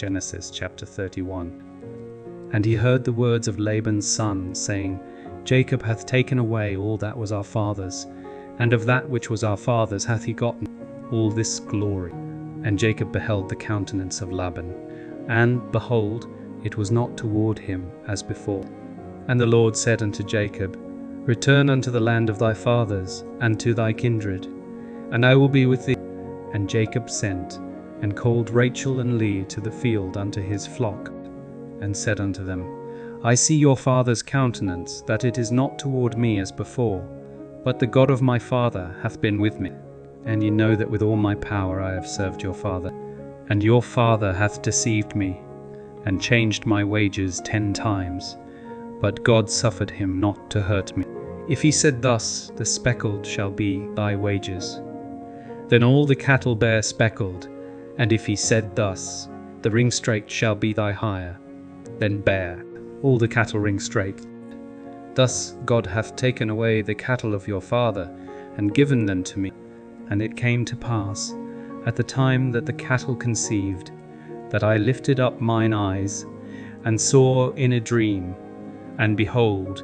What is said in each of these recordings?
Genesis chapter 31. And he heard the words of Laban's son, saying, Jacob hath taken away all that was our father's, and of that which was our father's hath he gotten all this glory. And Jacob beheld the countenance of Laban, and, behold, it was not toward him as before. And the Lord said unto Jacob, Return unto the land of thy fathers, and to thy kindred, and I will be with thee. And Jacob sent, and called Rachel and Leah to the field unto his flock, and said unto them, I see your father's countenance, that it is not toward me as before, but the God of my father hath been with me. And ye know that with all my power I have served your father. And your father hath deceived me, and changed my wages 10 times. But God suffered him not to hurt me. If he said thus, the speckled shall be thy wages, then all the cattle bear speckled. And if he said thus, the ringstraked shall be thy hire, then bear all the cattle ringstraked. Thus God hath taken away the cattle of your father, and given them to me. And it came to pass, at the time that the cattle conceived, that I lifted up mine eyes, and saw in a dream, and behold,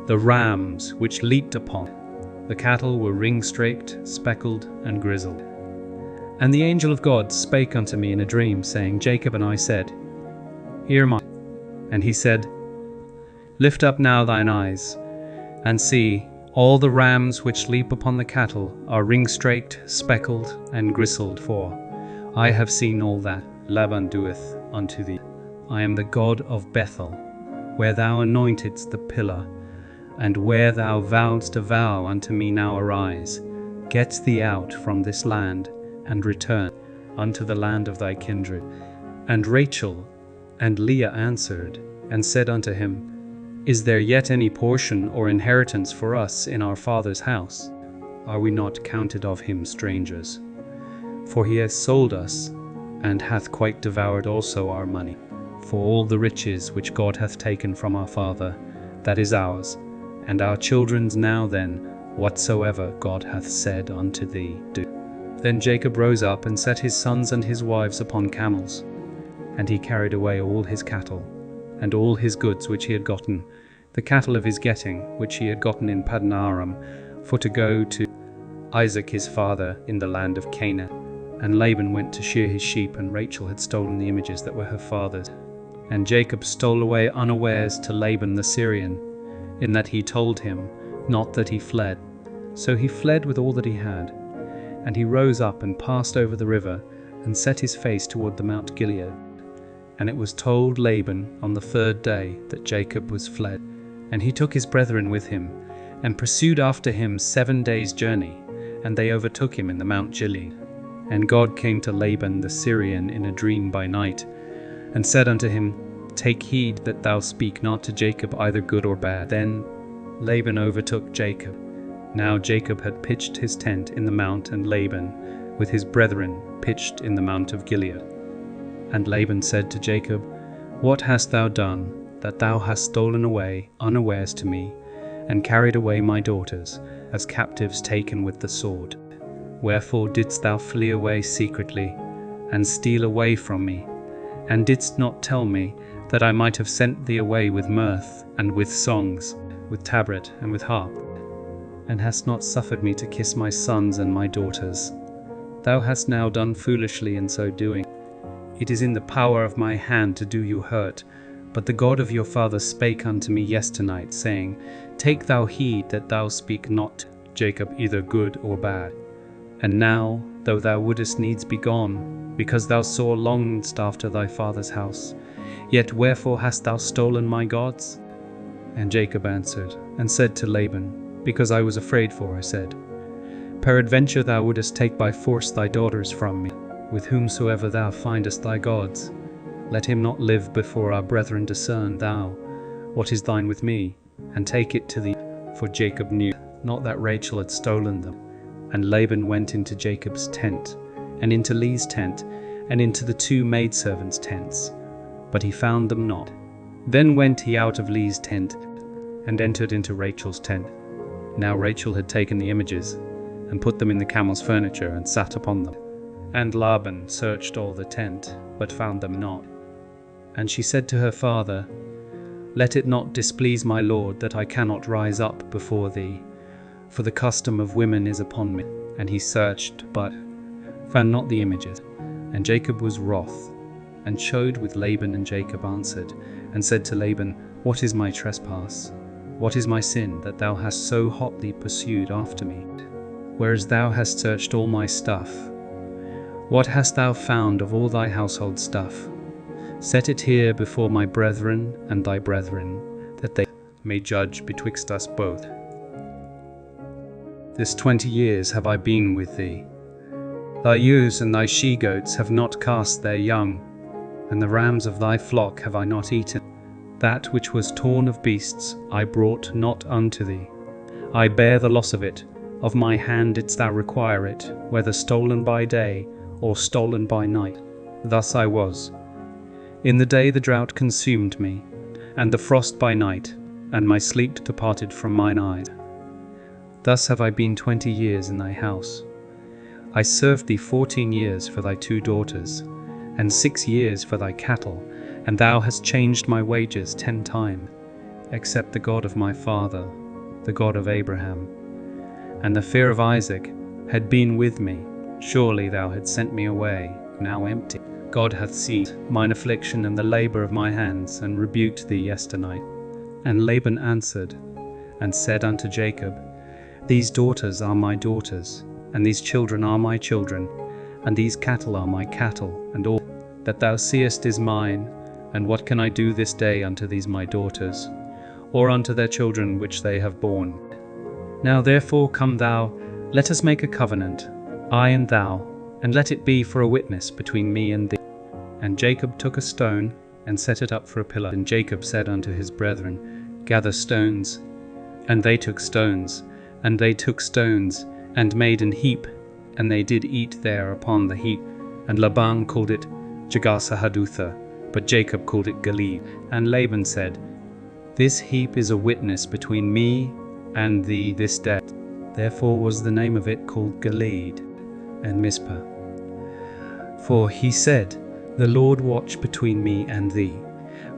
the rams which leaped upon the cattle were ring-straked, speckled, and grizzled. And the angel of God spake unto me in a dream, saying, Jacob. And I said, Here am I. And he said, Lift up now thine eyes, and see, all the rams which leap upon the cattle are ring-straked, speckled, and grizzled, for I have seen all that Laban doeth unto thee. I am the God of Bethel, where thou anointedst the pillar, and where thou vowedst a vow unto me. Now arise, get thee out from this land, and return unto the land of thy kindred. And Rachel and Leah answered, and said unto him, Is there yet any portion or inheritance for us in our father's house? Are we not counted of him strangers? For he has sold us, and hath quite devoured also our money. For all the riches which God hath taken from our father, that is ours, and our children's. Now then, whatsoever God hath said unto thee, do. Then Jacob rose up, and set his sons and his wives upon camels, and he carried away all his cattle, and all his goods which he had gotten, the cattle of his getting, which he had gotten in Paddan Aram, for to go to Isaac his father in the land of Canaan. And Laban went to shear his sheep, and Rachel had stolen the images that were her father's. And Jacob stole away unawares to Laban the Syrian, in that he told him not that he fled. So he fled with all that he had. And he rose up and passed over the river, and set his face toward the Mount Gilead. And it was told Laban on the 3rd day that Jacob was fled. And he took his brethren with him, and pursued after him 7 days' journey, and they overtook him in the Mount Gilead. And God came to Laban the Syrian in a dream by night, and said unto him, Take heed that thou speak not to Jacob either good or bad. Then Laban overtook Jacob. Now Jacob had pitched his tent in the mount, and Laban with his brethren pitched in the mount of Gilead. And Laban said to Jacob, What hast thou done, that thou hast stolen away unawares to me, and carried away my daughters, as captives taken with the sword? Wherefore didst thou flee away secretly, and steal away from me, and didst not tell me, that I might have sent thee away with mirth, and with songs, with tabret, and with harp? And hast not suffered me to kiss my sons and my daughters? Thou hast now done foolishly in so doing. It is in the power of my hand to do you hurt, but the God of your father spake unto me yesternight, saying, Take thou heed that thou speak not Jacob either good or bad. And now, though thou wouldest needs be gone, because thou sore longedst after thy father's house, yet wherefore hast thou stolen my gods? And Jacob answered, and said to Laban, Because I was afraid for, I said, Peradventure thou wouldest take by force thy daughters from me. With whomsoever thou findest thy gods, let him not live before our brethren. Discern thou what is thine with me, and take it to thee. For Jacob knew not that Rachel had stolen them. And Laban went into Jacob's tent, and into Leah's tent, and into the 2 maidservants' tents, but he found them not. Then went he out of Leah's tent, and entered into Rachel's tent. Now Rachel had taken the images, and put them in the camel's furniture, and sat upon them. And Laban searched all the tent, but found them not. And she said to her father, Let it not displease my lord that I cannot rise up before thee, for the custom of women is upon me. And he searched, but found not the images. And Jacob was wroth, and showed with Laban. And Jacob answered, and said to Laban, What is my trespass? What is my sin, that thou hast so hotly pursued after me? Whereas thou hast searched all my stuff. What hast thou found of all thy household stuff? Set it here before my brethren and thy brethren, that they may judge betwixt us both. This 20 years have I been with thee. Thy ewes and thy she-goats have not cast their young, and the rams of thy flock have I not eaten. That which was torn of beasts I brought not unto thee. I bear the loss of it. Of my hand didst thou require it, whether stolen by day or stolen by night. Thus I was. In the day the drought consumed me, and the frost by night, and my sleep departed from mine eyes. Thus have I been 20 years in thy house. I served thee 14 years for thy 2 daughters, and 6 years for thy cattle, and thou hast changed my wages 10 times, except the God of my father, the God of Abraham. And the fear of Isaac had been with me. Surely thou hadst sent me away, now empty. God hath seen mine affliction and the labour of my hands, and rebuked thee yesternight. And Laban answered, and said unto Jacob, These daughters are my daughters, and these children are my children, and these cattle are my cattle, and all that thou seest is mine. And what can I do this day unto these my daughters, or unto their children which they have borne? Now therefore come thou, let us make a covenant, I and thou, and let it be for a witness between me and thee. And Jacob took a stone, and set it up for a pillar. And Jacob said unto his brethren, Gather stones. And they took stones, and they took stones, and made an heap, and they did eat there upon the heap. And Laban called it Jagasahadutha, but Jacob called it Gilead. And Laban said, This heap is a witness between me and thee this day. Therefore was the name of it called Gilead and Mizpah. For he said, The Lord watch between me and thee,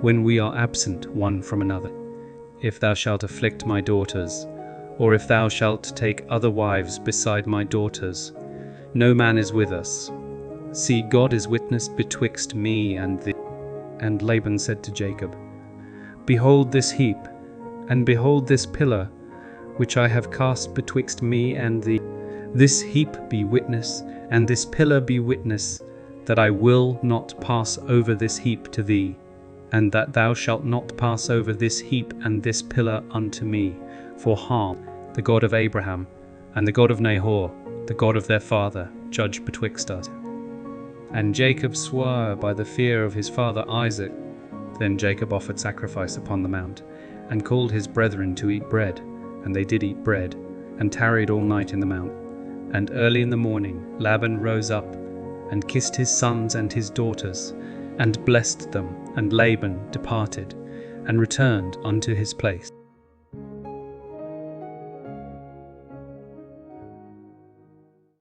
when we are absent one from another. If thou shalt afflict my daughters, or if thou shalt take other wives beside my daughters, no man is with us. See, God is witness betwixt me and thee. And Laban said to Jacob, Behold this heap, and behold this pillar, which I have cast betwixt me and thee. This heap be witness, and this pillar be witness, that I will not pass over this heap to thee, and that thou shalt not pass over this heap and this pillar unto me, for harm. The God of Abraham, and the God of Nahor, the God of their father, judge betwixt us. And Jacob swore by the fear of his father Isaac. Then Jacob offered sacrifice upon the mount, and called his brethren to eat bread. And they did eat bread, and tarried all night in the mount. And early in the morning Laban rose up, and kissed his sons and his daughters, and blessed them. And Laban departed, and returned unto his place.